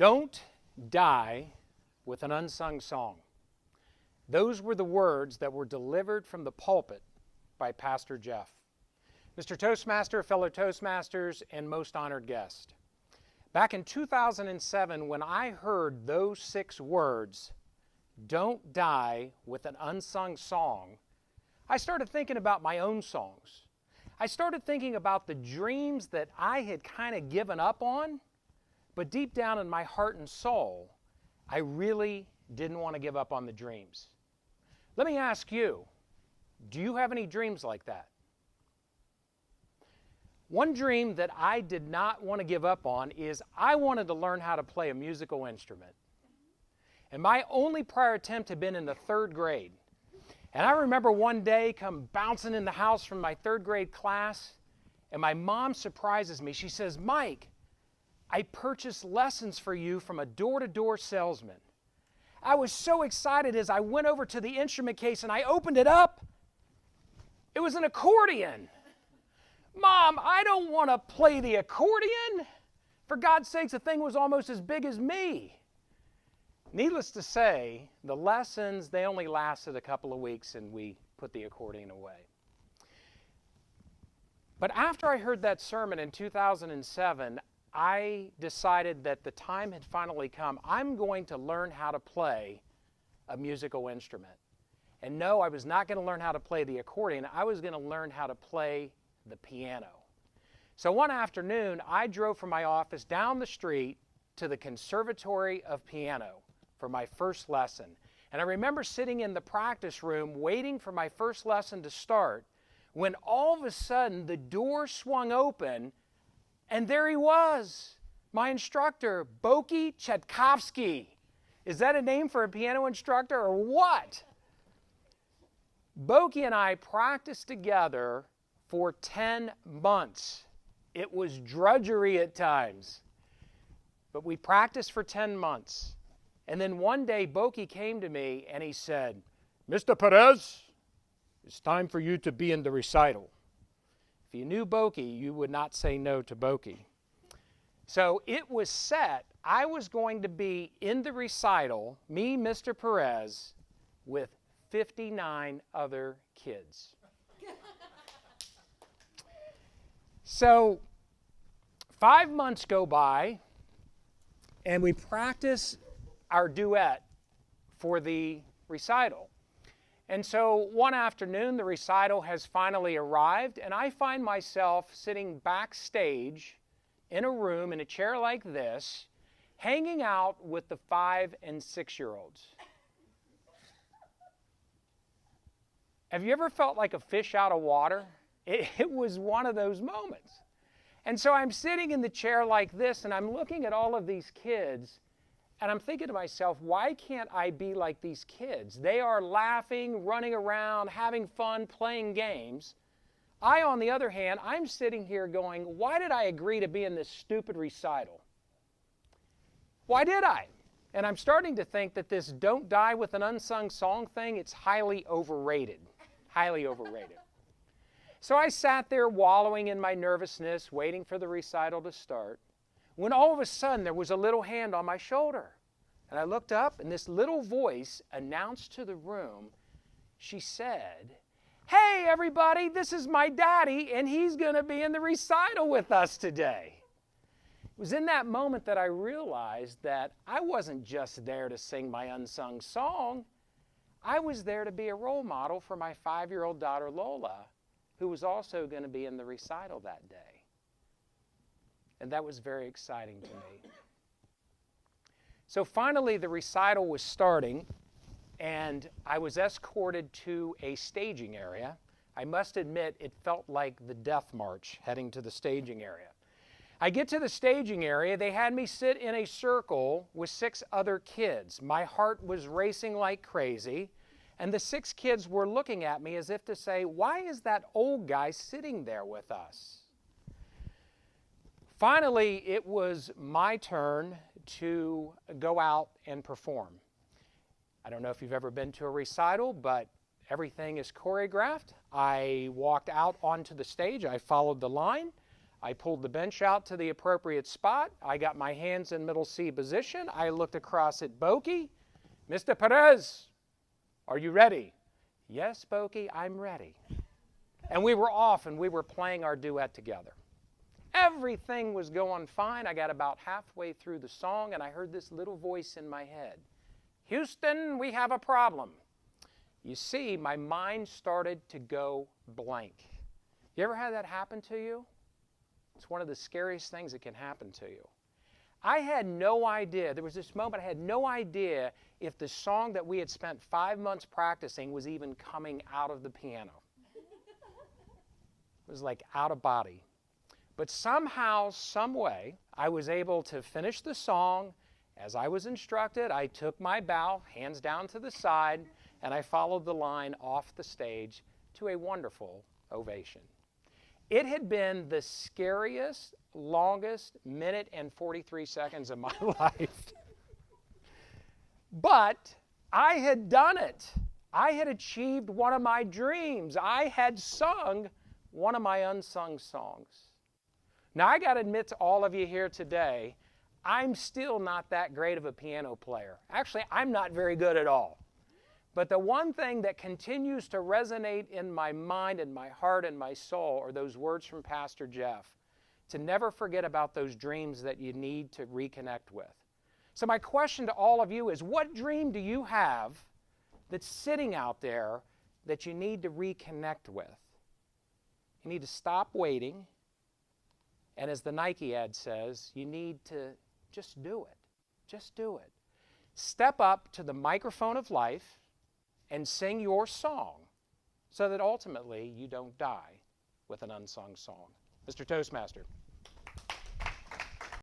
Don't die with an unsung song. Those were the words that were delivered from the pulpit by Pastor Jeff. Mr. Toastmaster, fellow Toastmasters, and most honored guest. Back in 2007, when I heard those 6 words, "Don't die with an unsung song," I started thinking about my own songs. I started thinking about the dreams that I had kind of given up on, but deep down in my heart and soul, I really didn't want to give up on the dreams. Let me ask you, do you have any dreams like that? One dream that I did not want to give up on is I wanted to learn how to play a musical instrument. And my only prior attempt had been in the 3rd grade. And I remember one day come bouncing in the house from my 3rd grade class, and my mom surprises me. She says, "Mike, I purchased lessons for you from a door-to-door salesman." I was so excited as I went over to the instrument case and I opened it up. It was an accordion. "Mom, I don't want to play the accordion." For God's sakes, the thing was almost as big as me. Needless to say, the lessons, they only lasted a couple of weeks and we put the accordion away. But after I heard that sermon in 2007, I decided that the time had finally come. I'm going to learn how to play a musical instrument. And no, I was not going to learn how to play the accordion. I was going to learn how to play the piano. So one afternoon, I drove from my office down the street to the Conservatory of Piano for my first lesson. And I remember sitting in the practice room waiting for my first lesson to start when all of a sudden the door swung open and there he was, my instructor, Boki Chetkovsky. Is that a name for a piano instructor or what? Boki and I practiced together for 10 months. It was drudgery at times, but we practiced for 10 months. And then one day, Boki came to me and he said, "Mr. Perez, it's time for you to be in the recital." If you knew Boki, you would not say no to Boki. So it was set. I was going to be in the recital, me, Mr. Perez, with 59 other kids. So 5 months go by, and we practice our duet for the recital. And so one afternoon, the recital has finally arrived, and I find myself sitting backstage in a room in a chair like this, hanging out with the 5- and 6-year-olds. Have you ever felt like a fish out of water? It was one of those moments. And so I'm sitting in the chair like this, and I'm looking at all of these kids, and I'm thinking to myself, why can't I be like these kids? They are laughing, running around, having fun, playing games. I, on the other hand, I'm sitting here going, why did I agree to be in this stupid recital? Why did I? And I'm starting to think that this "don't die with an unsung song" thing, it's highly overrated. Highly overrated. So I sat there wallowing in my nervousness, waiting for the recital to start, when all of a sudden there was a little hand on my shoulder. And I looked up, and this little voice announced to the room, she said, "Hey everybody, this is my daddy, and he's going to be in the recital with us today." It was in that moment that I realized that I wasn't just there to sing my unsung song. I was there to be a role model for my 5-year-old daughter Lola, who was also going to be in the recital that day. And that was very exciting to me. So finally, the recital was starting, and I was escorted to a staging area. I must admit, it felt like the Death March heading to the staging area. I get to the staging area. They had me sit in a circle with 6 other kids. My heart was racing like crazy, and the 6 kids were looking at me as if to say, "Why is that old guy sitting there with us?" Finally, it was my turn to go out and perform. I don't know if you've ever been to a recital, but everything is choreographed. I walked out onto the stage. I followed the line. I pulled the bench out to the appropriate spot. I got my hands in middle C position. I looked across at Boki. Mr. Perez, are you ready? Yes, Boki, I'm ready. And we were off and we were playing our duet together. Everything was going fine. I got about halfway through the song and I heard this little voice in my head. Houston, we have a problem. You see, my mind started to go blank. You ever had that happen to you? It's one of the scariest things that can happen to you. I had no idea, there was this moment I had no idea if the song that we had spent 5 months practicing was even coming out of the piano. It was like out of body. But somehow, some way, I was able to finish the song as I was instructed. I took my bow, hands down to the side, and I followed the line off the stage to a wonderful ovation. It had been the scariest, longest minute and 43 seconds of my life. But I had done it. I had achieved one of my dreams. I had sung one of my unsung songs. Now, I got to admit to all of you here today, I'm still not that great of a piano player. Actually, I'm not very good at all. But the one thing that continues to resonate in my mind and my heart and my soul are those words from Pastor Jeff, to never forget about those dreams that you need to reconnect with. So my question to all of you is, what dream do you have that's sitting out there that you need to reconnect with? You need to stop waiting. And as the Nike ad says, you need to just do it. Just do it. Step up to the microphone of life and sing your song so that ultimately you don't die with an unsung song. Mr. Toastmaster.